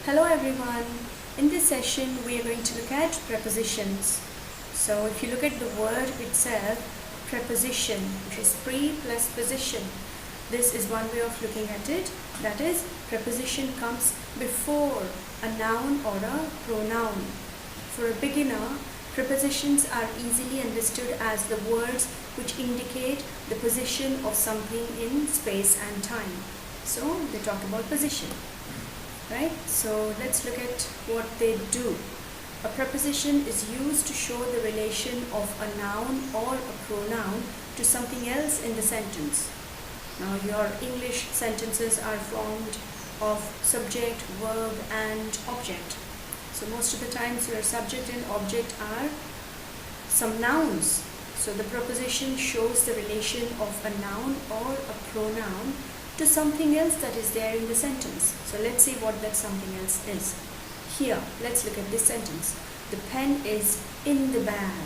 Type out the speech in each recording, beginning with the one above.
Hello everyone. In this session we are going to look at prepositions. So if you look at the word itself, preposition, which is pre plus position, this is one way of looking at it. That is, preposition comes before a noun or a pronoun. For a beginner, prepositions are easily understood as the words which indicate the position of something in space and time. So they talk about position. Right? So let's look at what they do. A preposition is used to show the relation of a noun or a pronoun to something else in the sentence. Now your English sentences are formed of subject, verb and object. So most of the times your subject and object are some nouns. So the preposition shows the relation of a noun or a pronoun to something else that is there in the sentence. So let's see what that something else is. Here, let's look at this sentence. The pen is in the bag.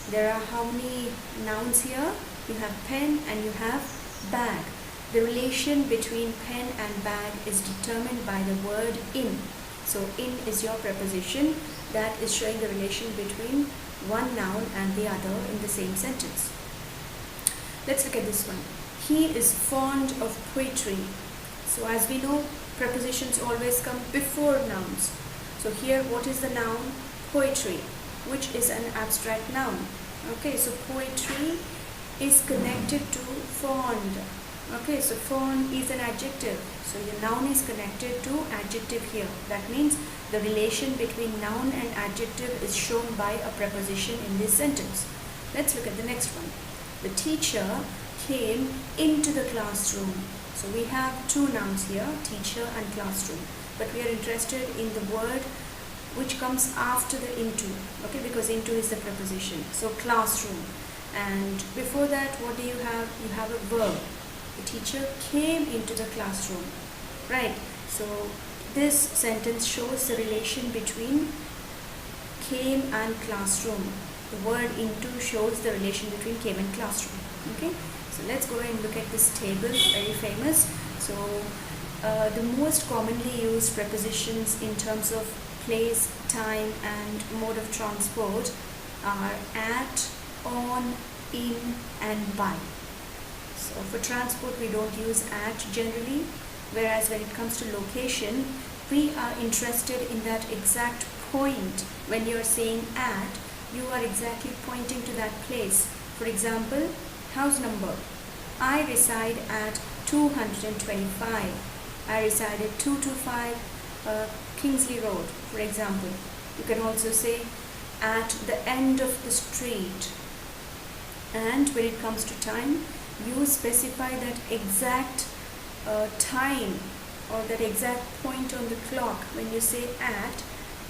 There are how many nouns here? You have pen and you have bag. The relation between pen and bag is determined by the word in. So in is your preposition that is showing the relation between one noun and the other in the same sentence. Let's look at this one. He is fond of poetry. So as we know, prepositions always come before nouns. So here what is the noun? Poetry, which is an abstract noun. Okay, so poetry is connected to fond. Okay, so fond is an adjective. So your noun is connected to adjective here. That means the relation between noun and adjective is shown by a preposition in this sentence. Let's look at the next one. The teacher came into the classroom. So we have two nouns here, teacher and classroom. But we are interested in the word which comes after the into. Okay, because into is the preposition. So classroom. And before that, what do you have? You have a verb. The teacher came into the classroom. Right. So this sentence shows the relation between came and classroom. The word into shows the relation between came and classroom. Okay. So let's go and look at this table, very famous. So the most commonly used prepositions in terms of place, time and mode of transport are at, on, in and by. So for transport we don't use at generally, whereas when it comes to location, we are interested in that exact point. When you're saying at, you are exactly pointing to that place. For example, house number. I reside at 225. I reside at 225 Kingsley Road, for example. You can also say at the end of the street. And when it comes to time, you specify that exact time or that exact point on the clock. When you say at,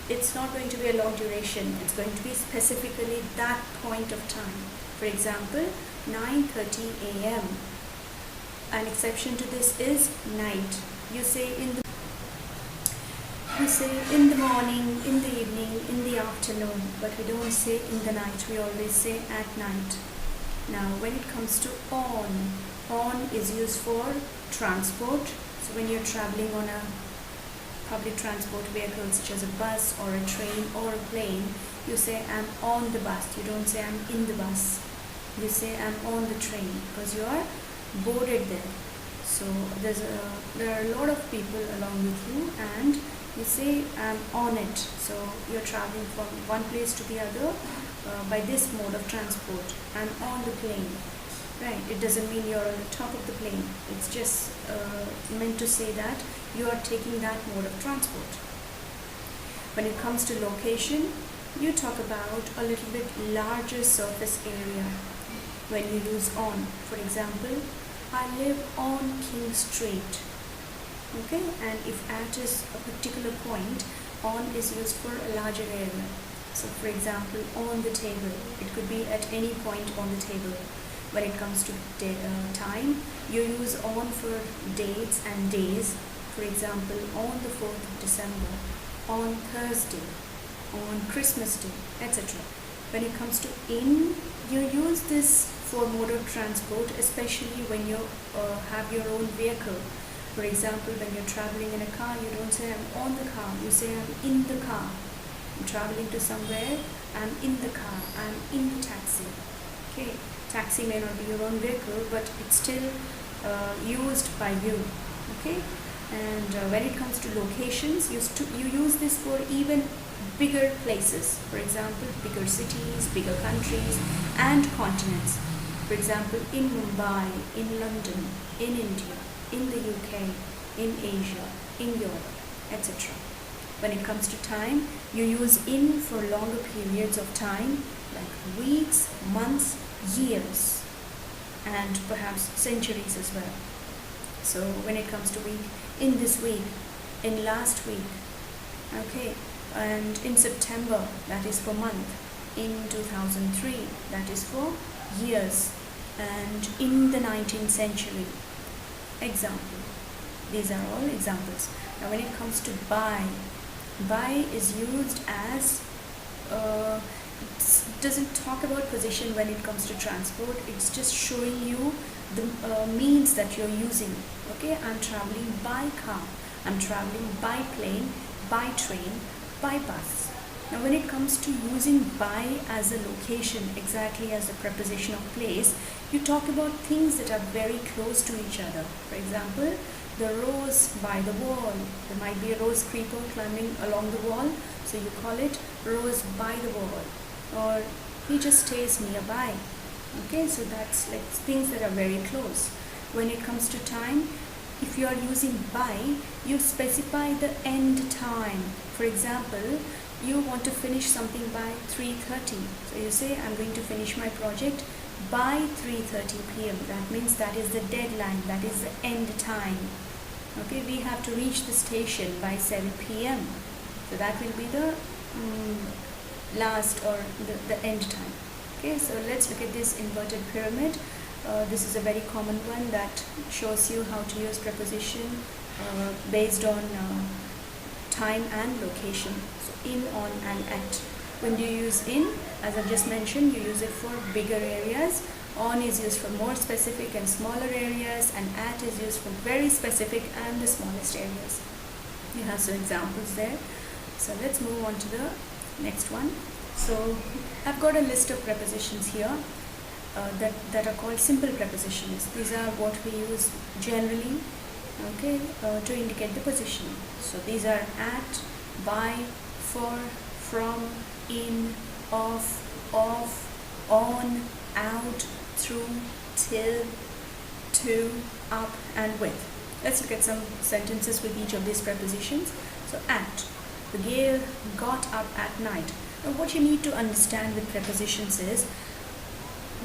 it's not going to be a long duration. It's going to be specifically that point of time. For example, 9:30 a.m. An exception to this is night. You say in the morning, in the evening, in the afternoon, but we don't say in the night. We always say at night. Now, when it comes to on is used for transport. So when you're traveling on a public transport vehicle such as a bus or a train or a plane, you say I'm on the bus. You don't say I'm in the bus. You say I'm on the train because you are boarded there. So there are a lot of people along with you and you say I'm on it. So you're traveling from one place to the other by this mode of transport. I'm on the plane. Right, it doesn't mean you're on the top of the plane. It's just meant to say that you are taking that mode of transport. When it comes to location, you talk about a little bit larger surface area when you use on. For example, I live on King Street. Okay, and if at is a particular point, on is used for a larger area. So for example, on the table, it could be at any point on the table. When it comes to time, you use on for dates and days. For example, on the 4th of December, on Thursday, on Christmas Day, etc. When it comes to in, you use this for mode of transport, especially when you have your own vehicle. For example, when you're traveling in a car, you don't say I'm on the car, you say I'm in the car. I'm traveling to somewhere, I'm in the car, I'm in the taxi. Okay, taxi may not be your own vehicle, but it's still used by you. Okay, and when it comes to locations, you use this for even bigger places. For example, bigger cities, bigger countries, and continents. For example, in Mumbai, in London, in India, in the UK, in Asia, in Europe, etc. When it comes to time, you use in for longer periods of time, like weeks, months, years, and perhaps centuries as well. So when it comes to week, in this week, in last week, okay, and in September, that is for month, in 2003, that is for years, and in the 19th century. Example. These are all examples. Now when it comes to by is used as it doesn't talk about position when it comes to transport. It's just showing you the means that you're using. Okay, I'm traveling by car, I'm traveling by plane, by train, by bus. Now when it comes to using by as a location, exactly as a preposition of place, you talk about things that are very close to each other. For example, the rose by the wall. There might be a rose creeper climbing along the wall, so you call it rose by the wall. Or he just stays nearby. Okay, so that's like things that are very close. When it comes to time, if you are using by, you specify the end time. For example, you want to finish something by 3:30. So you say, I'm going to finish my project by 3:30 p.m. That means that is the deadline, that is the end time. Okay, we have to reach the station by 7 p.m. So that will be the last or the end time. Okay, so let's look at this inverted pyramid. This is a very common one that shows you how to use preposition based on time and location. So in, on, and at. When do you use in? As I've just mentioned, you use it for bigger areas. On is used for more specific and smaller areas, and at is used for very specific and the smallest areas. You have some examples there. So let's move on to the next one. So I've got a list of prepositions here that are called simple prepositions. These are what we use generally, okay, to indicate the position. So these are at, by, for, from, in, of, on, out, through, till, to, up, and with. Let's look at some sentences with each of these prepositions. So at, the girl got up at night. Now what you need to understand with prepositions is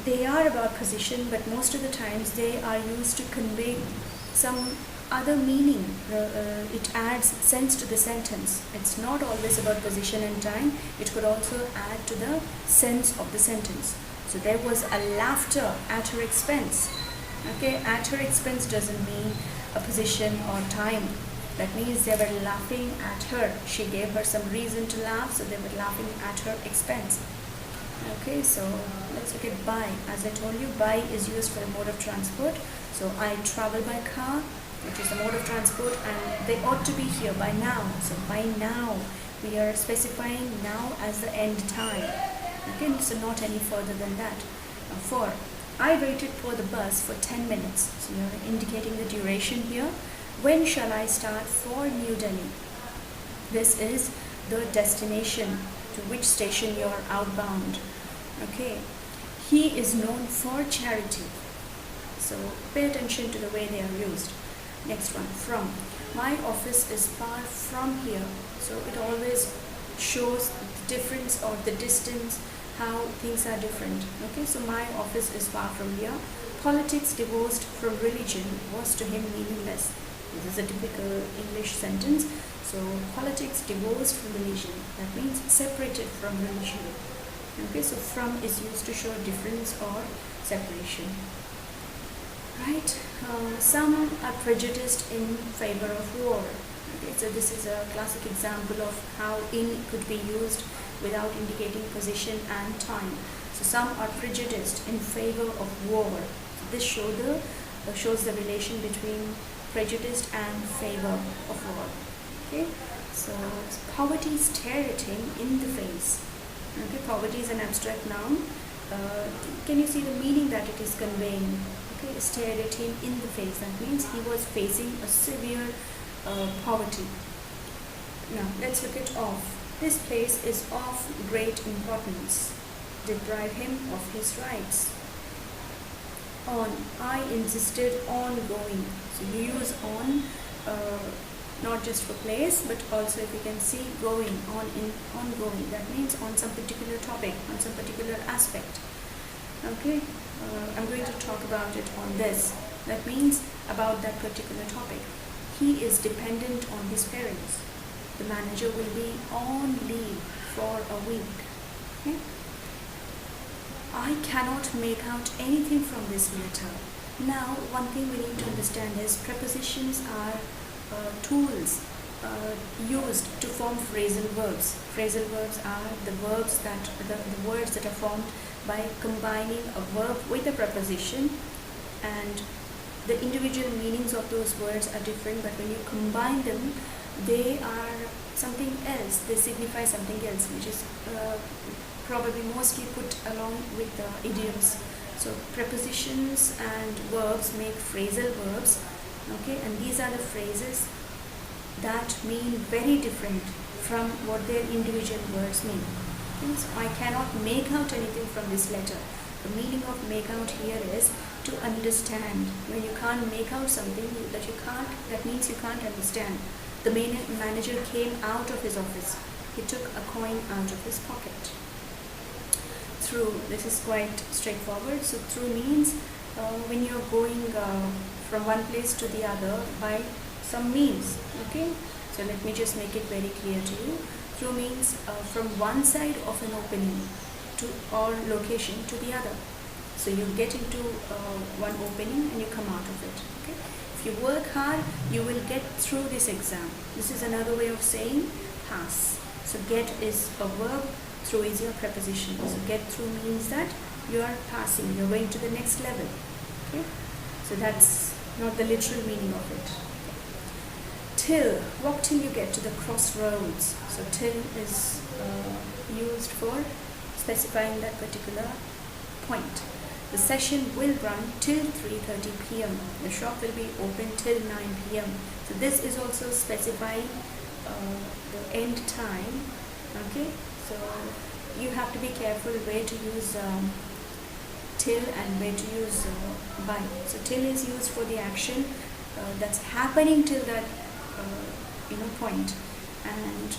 they are about position, but most of the times they are used to convey some other meaning. It adds sense to the sentence. It's not always about position and time. It could also add to the sense of the sentence. So there was a laughter at her expense. Okay, at her expense doesn't mean a position or time. That means they were laughing at her. She gave her some reason to laugh, so they were laughing at her expense. Okay, so let's look at by. As I told you, by is used for a mode of transport. So I travel by car, which is the mode of transport, and they ought to be here by now. So by now, we are specifying now as the end time. Okay, so not any further than that. For, I waited for the bus for 10 minutes. So you are indicating the duration here. When shall I start for New Delhi? This is the destination, to which station you are outbound. Okay, he is known for charity. So pay attention to the way they are used. Next one, from. My office is far from here. So it always shows the difference or the distance, how things are different. Okay, so my office is far from here. Politics divorced from religion was to him meaningless. This is a typical English sentence. So politics divorced from religion, that means separated from religion. Okay, so from is used to show difference or separation. Right? Some are prejudiced in favor of war. Okay, so this is a classic example of how in could be used without indicating position and time. So some are prejudiced in favor of war. This shows the relation between prejudiced and favor of all. Okay, so poverty stared at him in the face. Okay, poverty is an abstract noun. Can you see the meaning that it is conveying? Okay, stared at him in the face. That means he was facing a severe poverty. Now let's look at of. This place is of great importance. Deprive him of his rights. On. I insisted on going. So you use on not just for place, but also, if you can see, going, ongoing. That means on some particular topic, on some particular aspect. Okay, I'm going to talk about it on this. That means about that particular topic. He is dependent on his parents. The manager will be on leave for a week. Okay? I cannot make out anything from this letter. Now, one thing we need to understand is prepositions are tools used to form phrasal verbs. Phrasal verbs are the verbs that the words that are formed by combining a verb with a preposition, and the individual meanings of those words are different, but when you combine them, they are something else. They signify something else, which is probably mostly put along with the idioms. So prepositions and verbs make phrasal verbs. Okay, and these are the phrases that mean very different from what their individual words mean. Okay, so I cannot make out anything from this letter. The meaning of make out here is to understand. When you can't make out something that means you can't understand. The manager came out of his office. He took a coin out of his pocket. Through, this is quite straightforward. So through means when you're going from one place to the other by some means. Okay, so let me just make it very clear to you. Through means from one side of an opening to or location to the other. So you get into one opening and you come out of it. Okay, if you work hard, you will get through this exam. This is another way of saying pass. So get is a verb, through is your preposition. So get through means that you are passing, you're going to the next level. Okay, so that's not the literal meaning of it. Till, walk till you get to the crossroads. So till is used for specifying that particular point. The session will run till 3:30 p.m. The shop will be open till 9 p.m. So this is also specifying the end time. Okay, so you have to be careful where to use till and where to use by. So till is used for the action that's happening till that point, and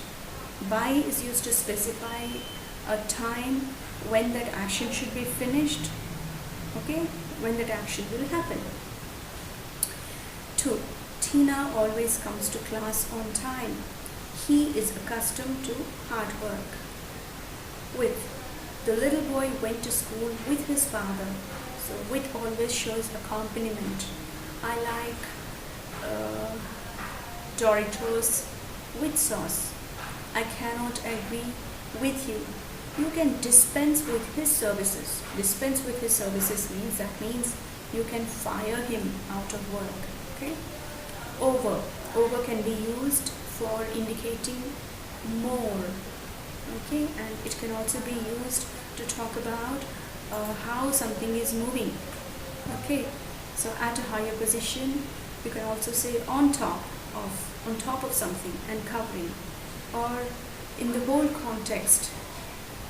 by is used to specify a time when that action should be finished. Okay, when that action will happen. 2. Tina always comes to class on time. He is accustomed to hard work. With, the little boy went to school with his father. So with always shows accompaniment. I like Doritos with sauce. I cannot agree with you. You can dispense with his services. Dispense with his services means you can fire him out of work. Okay. Over. Over can be used for indicating more. Okay, and it can also be used to talk about how something is moving. Okay, so at a higher position, you can also say on top of something and covering, or in the whole context.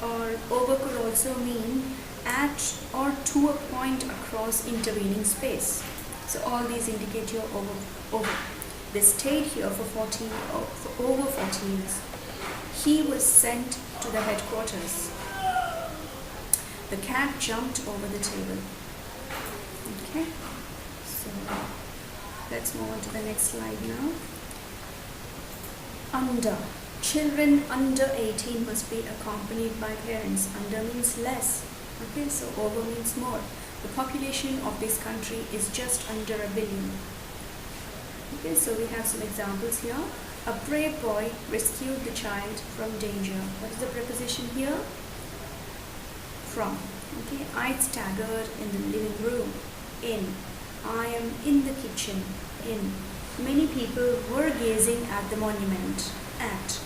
Or over could also mean at or to a point across intervening space. So all these indicate your over. They stayed here for over 40 years. He was sent to the headquarters. The cat jumped over the table. Okay, so let's move on to the next slide now. Under. Children under 18 must be accompanied by parents. Under means less. Okay, so over means more. The population of this country is just under 1 billion. Okay, so we have some examples here. A brave boy rescued the child from danger. What is the preposition here? From. Okay, I staggered in the living room. In. I am in the kitchen. in. Many people were gazing at the monument. At.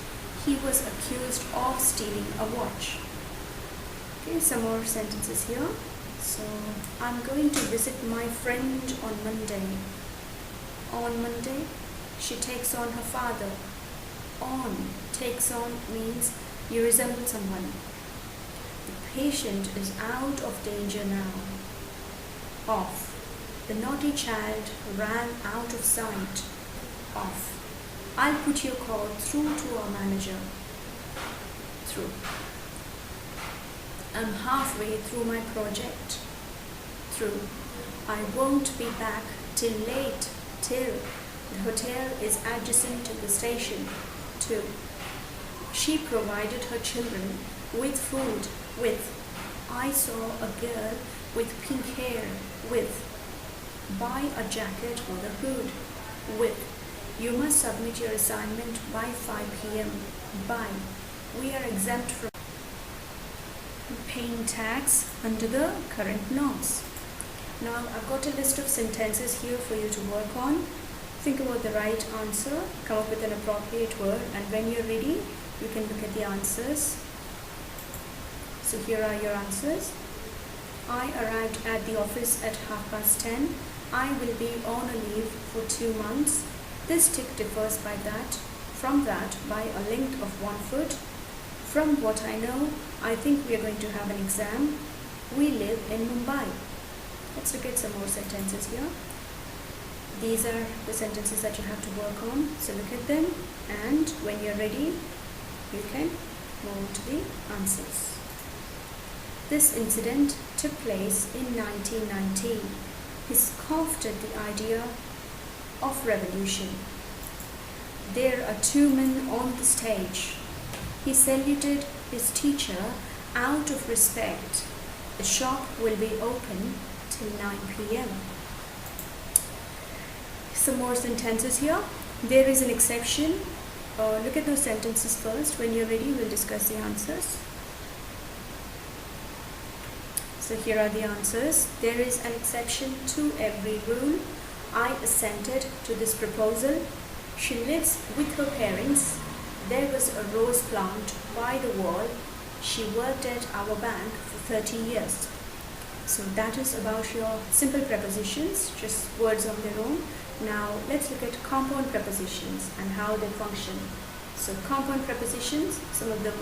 He was accused of stealing a watch. Okay, some more sentences here. So, I'm going to visit my friend on Monday. On Monday, she takes on her father. On. Takes on means you resemble someone. The patient is out of danger now. Off. The naughty child ran out of sight. Off. I'll put your call through to our manager. Through. I'm halfway through my project. Through. I won't be back till late. Till. The hotel is adjacent to the station. To. She provided her children with food. With. I saw a girl with pink hair. With. Buy a jacket with a hood. With. You must submit your assignment by 5 p.m. By. We are exempt from paying tax under the current norms. Now I've got a list of sentences here for you to work on. Think about the right answer, come up with an appropriate word, and when you're ready, you can look at the answers. So here are your answers. I arrived at the office at 10:30. I will be on a leave for 2 months. This tick differs by that, from that by a length of 1 foot. From what I know, I think we are going to have an exam. We live in Mumbai. Let's look at some more sentences here. These are the sentences that you have to work on. So look at them, and when you're ready, you can move on to the answers. This incident took place in 1919. He scoffed at the idea of revolution. There are 2 men on the stage. He saluted his teacher out of respect. The shop will be open till 9 p.m. Some more sentences here. There is an exception. Look at those sentences first. When you're ready, we'll discuss the answers. So here are the answers. There is an exception to every rule. I assented to this proposal. She lives with her parents. There was a rose plant by the wall. She worked at our bank for 30 years. So that is about your simple prepositions, just words on their own. Now let's look at compound prepositions and how they function. So compound prepositions, some of the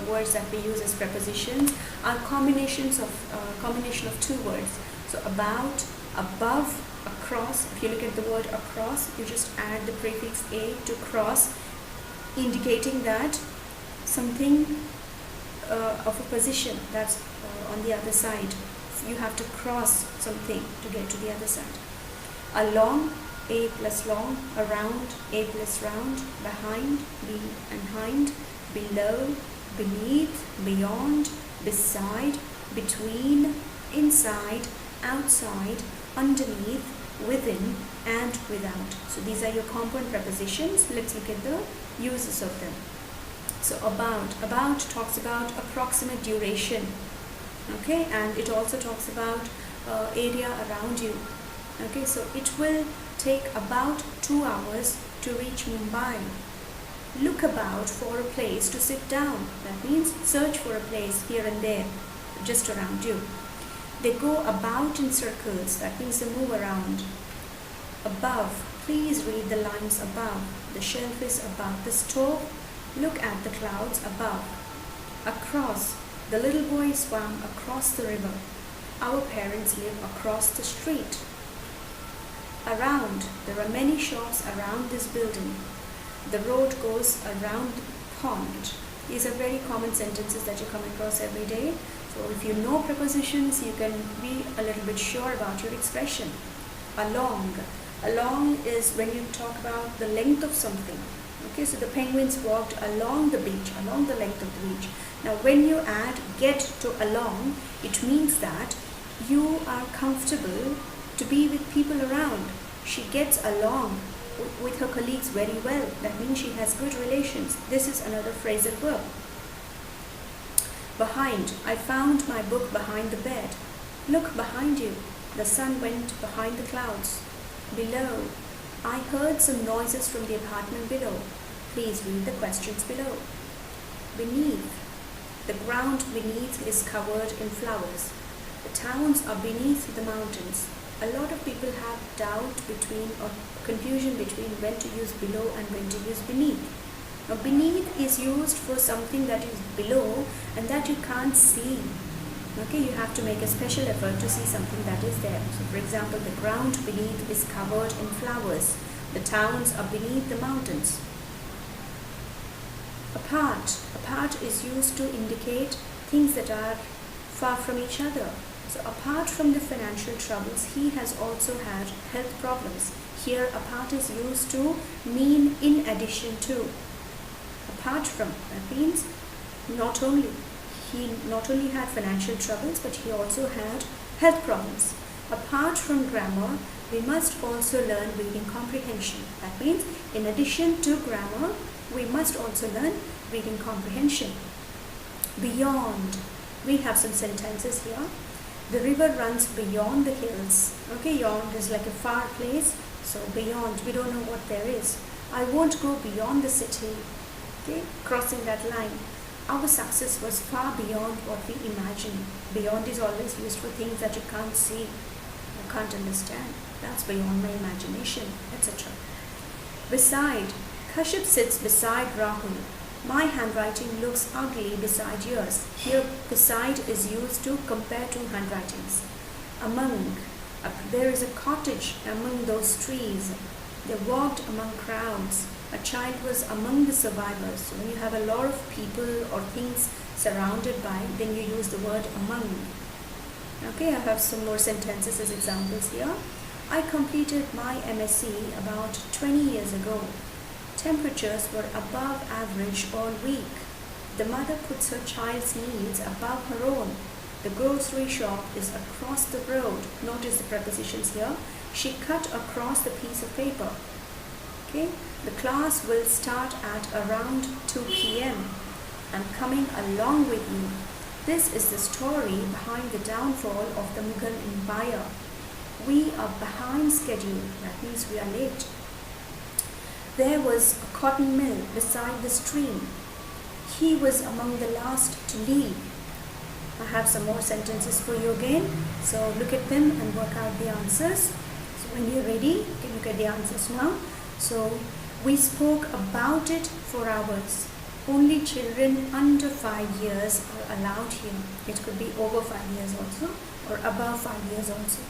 words that we use as prepositions are combination of 2 words. So about, above, across. If you look at the word across, you just add the prefix a to cross, indicating that something of a position that's on the other side. You have to cross something to get to the other side. Along, a plus long. Around, a plus round. Behind, be and hind. Below, beneath, beyond, beside, between, inside, outside, underneath, within, and without. So these are your compound prepositions. Let's look at the uses of them. So about talks about approximate duration. Okay, and it also talks about area around you. Okay, so it will take about 2 hours to reach Mumbai. Look about for a place to sit down. That means search for a place here and there, just around you. They go about in circles. That means they move around. Above, please read the lines above. The shelf is above the stove. Look at the clouds above. Across, the little boy swam across the river. Our parents live across the street. Around, there are many shops around this building. The road goes around the pond. These are very common sentences that you come across every day. So if you know prepositions, you can be a little bit sure about your expression. Along. Along is when you talk about the length of something. Okay, so the penguins walked along the beach, along the length of the beach. Now when you add get to along, it means that you are comfortable to be with people around. She gets along with her colleagues very well. That means she has good relations. This is another phrasal verb. Behind. I found my book behind the bed. Look behind you. The sun went behind the clouds. Below. I heard some noises from the apartment below. Please read the questions below. Beneath. The ground beneath is covered in flowers. The towns are beneath the mountains. A lot of people have doubt between or confusion between when to use below and when to use beneath. Now beneath is used for something that is below and that you can't see. Okay, you have to make a special effort to see something that is there. So for example, the ground beneath is covered in flowers. The towns are beneath the mountains. Apart. Apart is used to indicate things that are far from each other. So apart from the financial troubles, he has also had health problems. Here apart is used to mean in addition to. Apart from, that means he not only had financial troubles, but he also had health problems. Apart from grammar, we must also learn reading comprehension. That means in addition to grammar, we must also learn reading comprehension. Beyond, we have some sentences here. The river runs beyond the hills. Okay, beyond is like a far place. So beyond, we don't know what there is. I won't go beyond the city. Okay, crossing that line. Our success was far beyond what we imagined. Beyond is always used for things that you can't see, you can't understand. That's beyond my imagination, etc. Beside, Kashyap sits beside Rahul. My handwriting looks ugly beside yours. Here, beside is used to compare two handwritings. Among, there is a cottage among those trees. They walked among crowds. A child was among the survivors. So when you have a lot of people or things surrounded by, then you use the word among. Okay, I have some more sentences as examples here. I completed my MSc about 20 years ago. Temperatures were above average all week. The mother puts her child's needs above her own. The grocery shop is across the road. Notice the prepositions here. She cut across the piece of paper. Okay, the class will start at around 2 p.m. I'm coming along with you. This is the story behind the downfall of the Mughal Empire. We are behind schedule. That means we are late. There was a cotton mill beside the stream. He was among the last to leave. I have some more sentences for you again. So look at them and work out the answers. So when you're ready, you can look at the answers now. So we spoke about it for hours. Only children under 5 years are allowed here. It could be over 5 years also or above 5 years also.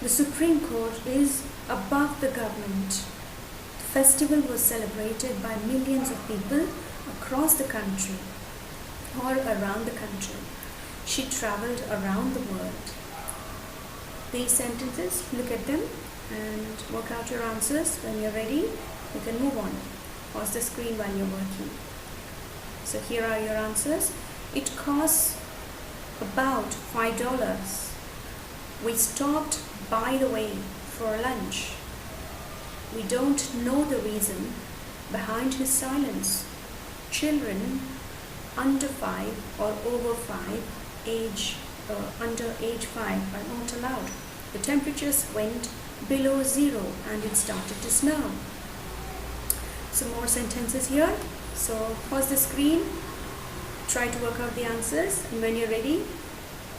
The Supreme Court is above the government. The festival was celebrated by millions of people across the country or around the country. She traveled around the world. These sentences, look at them and work out your answers. When you're ready, you can move on. Pause the screen while you're working. So here are your answers. It costs about $5. We stopped by the way for lunch. We don't know the reason behind his silence. Children under 5 or over 5, under age 5 are not allowed. The temperatures went below 0 and it started to snow. Some more sentences here. So pause the screen, try to work out the answers, and when you're ready,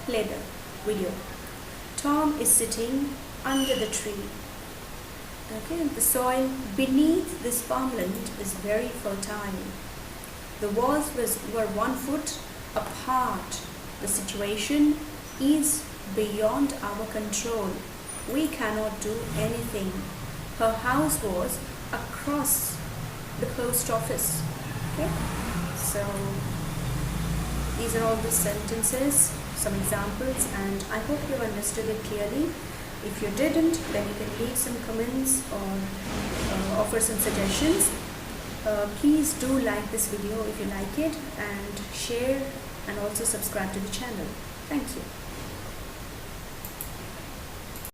play the video. Tom is sitting under the tree. Okay, the soil beneath this farmland is very fertile. The walls were 1 foot apart. The situation is beyond our control. We cannot do anything. Her house was across the post office. Okay, so these are all the sentences, some examples, and I hope you understood it clearly. If you didn't, then you can leave some comments or offer some suggestions. Please do like this video if you like it, and share and also subscribe to the channel. Thank you.